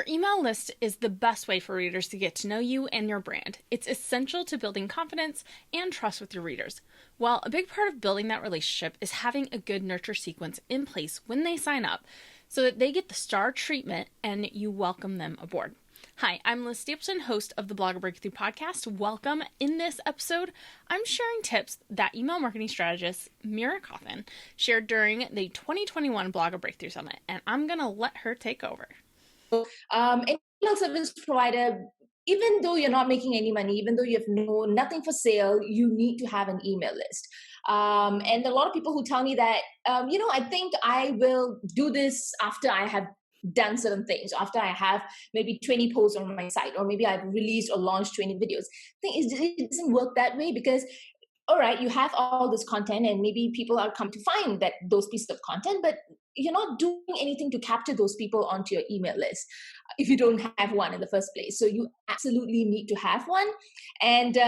Your email list is the best way for readers to get to know you and your brand. It's essential to building confidence and trust with your readers. Well, a big part of building that relationship is having a good nurture sequence in place when they sign up so that they get the star treatment and you welcome them aboard. Hi, I'm Liz Stapleton, host of the Blogger Breakthrough Podcast. Welcome. In this episode, I'm sharing tips that email marketing strategist Meera Kothand shared during the 2021 Blogger Breakthrough Summit, and I'm going to let her take over. An email service provider, even though you're not making any money, even though you have nothing for sale, you need to have an email list. And a lot of people who tell me that, I think I will do this after I have done certain things, after I have maybe 20 posts on my site, or maybe I've released or launched 20 videos. I think it doesn't work that way because all right, you have all this content and maybe people are come to find that those pieces of content, but you're not doing anything to capture those people onto your email list if you don't have one in the first place. So you absolutely need to have one. And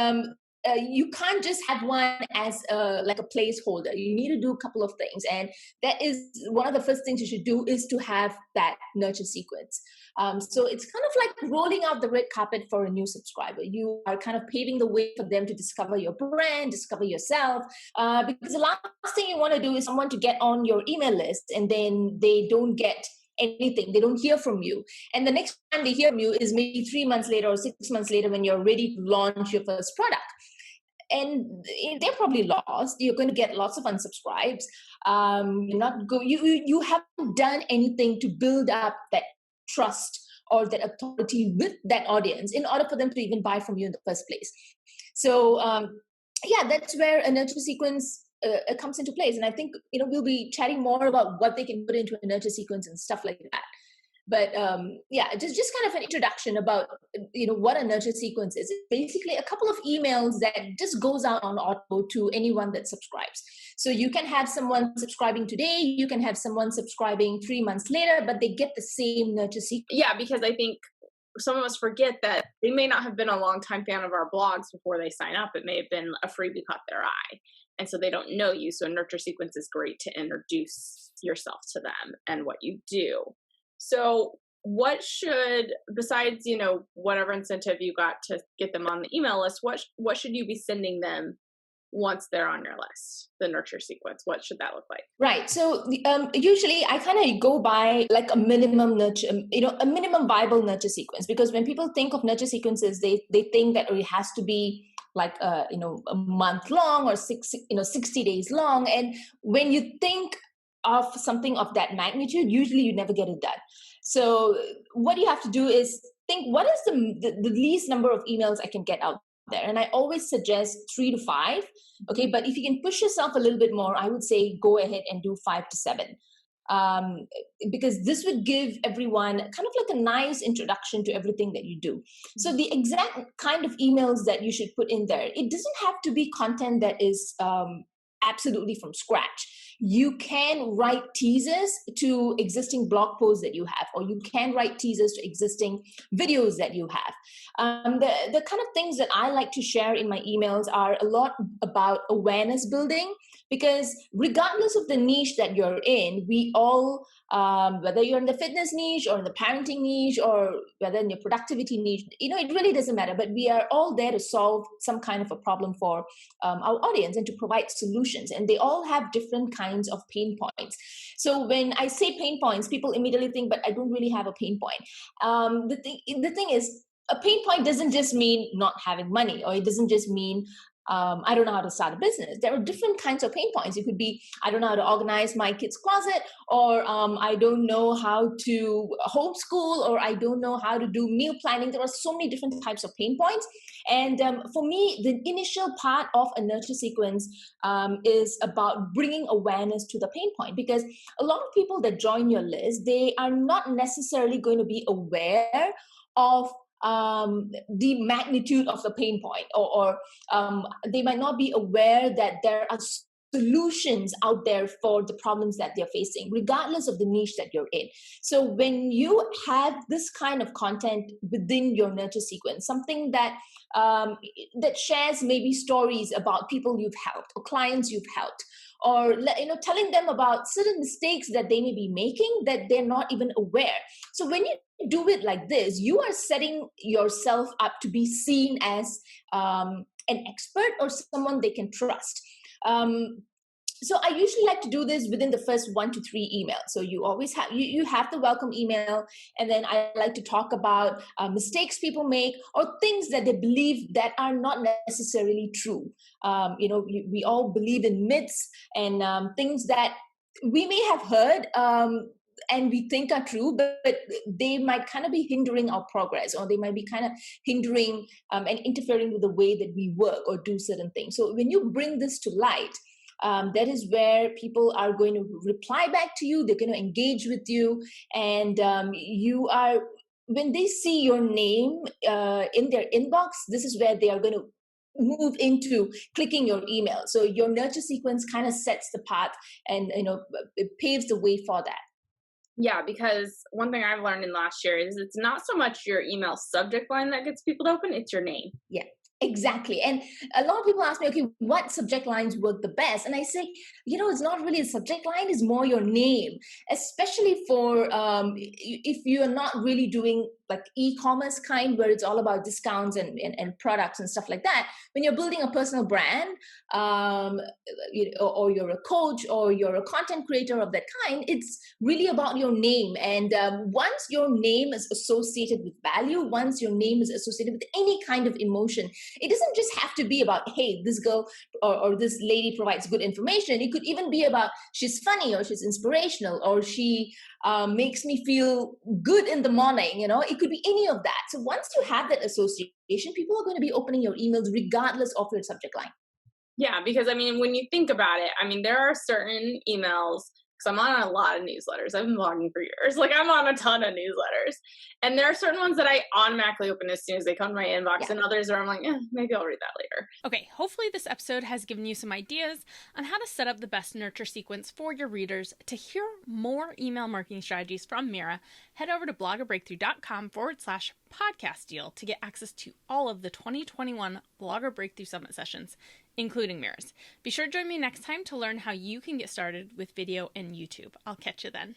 you can't just have one as like a placeholder. You need to do a couple of things. And that is one of the first things you should do is to have that nurture sequence. So it's kind of like rolling out the red carpet for a new subscriber. You are kind of paving the way for them to discover your brand, discover yourself, because the last thing you want to do is someone to get on your email list and then they don't get anything. They don't hear from you. And the next time they hear from you is maybe 3 months later or 6 months later when you're ready to launch your first product. And they're probably lost. You're going to get lots of unsubscribes. You haven't done anything to build up that trust or that authority with that audience in order for them to even buy from you in the first place. So that's where a nurture sequence comes into place. And I think we'll be chatting more about what they can put into a nurture sequence and stuff like that. But just kind of an introduction about what a nurture sequence is. It's basically a couple of emails that just goes out on auto to anyone that subscribes. So you can have someone subscribing today, you can have someone subscribing 3 months later, but they get the same nurture sequence. Yeah, because I think some of us forget that they may not have been a longtime fan of our blogs before they sign up. It may have been a freebie caught their eye. And so they don't know you. So a nurture sequence is great to introduce yourself to them and what you do. So what should, besides, whatever incentive you got to get them on the email list, what should you be sending them once they're on your list, the nurture sequence? What should that look like? Right. So usually I kind of go by like a minimum nurture, a minimum viable nurture sequence, because when people think of nurture sequences, they think that it has to be like a month long or 60 days long. And when you think of something of that magnitude, usually you never get it done. So what you have to do is think, what is the least number of emails I can get out there? And I always suggest 3 to 5. Okay, but if you can push yourself a little bit more, I would say go ahead and do 5 to 7. Because this would give everyone kind of like a nice introduction to everything that you do. So the exact kind of emails that you should put in there, it doesn't have to be content that is absolutely from scratch. You can write teasers to existing blog posts that you have, or you can write teasers to existing videos that you have. The kind of things that I like to share in my emails are a lot about awareness building, because regardless of the niche that you're in, we all, whether you're in the fitness niche or in the parenting niche or whether in your productivity niche, it really doesn't matter, but we are all there to solve some kind of a problem for our audience and to provide solutions. And they all have different kinds of pain points. So when I say pain points, people immediately think, but I don't really have a pain point. The thing is, a pain point doesn't just mean not having money, or it doesn't just mean I don't know how to start a business. There are different kinds of pain points. It could be, I don't know how to organize my kid's closet, or I don't know how to homeschool, or I don't know how to do meal planning. There are so many different types of pain points. And for me, the initial part of a nurture sequence is about bringing awareness to the pain point, because a lot of people that join your list, they are not necessarily going to be aware of the magnitude of the pain point, or they might not be aware that there are solutions out there for the problems that they're facing, regardless of the niche that you're in. So when you have this kind of content within your nurture sequence, something that that shares maybe stories about people you've helped or clients you've helped, or telling them about certain mistakes that they may be making that they're not even aware. So when you do it like this, you are setting yourself up to be seen as an expert or someone they can trust. So I usually like to do this within the first 1 to 3 emails. So you always have you have the welcome email, and then I like to talk about mistakes people make or things that they believe that are not necessarily true. We all believe in myths and things that we may have heard. And we think are true, but they might kind of be hindering our progress, or they might be kind of hindering and interfering with the way that we work or do certain things. So when you bring this to light, that is where people are going to reply back to you. They're going to engage with you, and when they see your name in their inbox, this is where they are going to move into clicking your email. So your nurture sequence kind of sets the path, and it paves the way for that. Yeah, because one thing I've learned in last year is it's not so much your email subject line that gets people to open, it's your name. Yeah, exactly. And a lot of people ask me, okay, what subject lines work the best? And I say, it's not really a subject line, it's more your name, especially for if you are not really doing like e-commerce kind, where it's all about discounts and products and stuff like that. When you're building a personal brand, or you're a coach or you're a content creator of that kind, it's really about your name. And once your name is associated with value, once your name is associated with any kind of emotion, it doesn't just have to be about, hey, this girl or this lady provides good information. It could even be about she's funny, or she's inspirational, or she makes me feel good in the morning. It could be any of that. So once you have that association, people are going to be opening your emails regardless of your subject line. Yeah, because when you think about it, there are certain emails, because I'm on a lot of newsletters. I've been blogging for years. Like, I'm on a ton of newsletters. And there are certain ones that I automatically open as soon as they come to my inbox, and others where I'm like, maybe I'll read that later. Okay, hopefully this episode has given you some ideas on how to set up the best nurture sequence for your readers. To hear more email marketing strategies from Meera, head over to bloggerbreakthrough.com/podcast deal to get access to all of the 2021 Blogger Breakthrough Summit sessions, including Meera's. Be sure to join me next time to learn how you can get started with video and YouTube. I'll catch you then.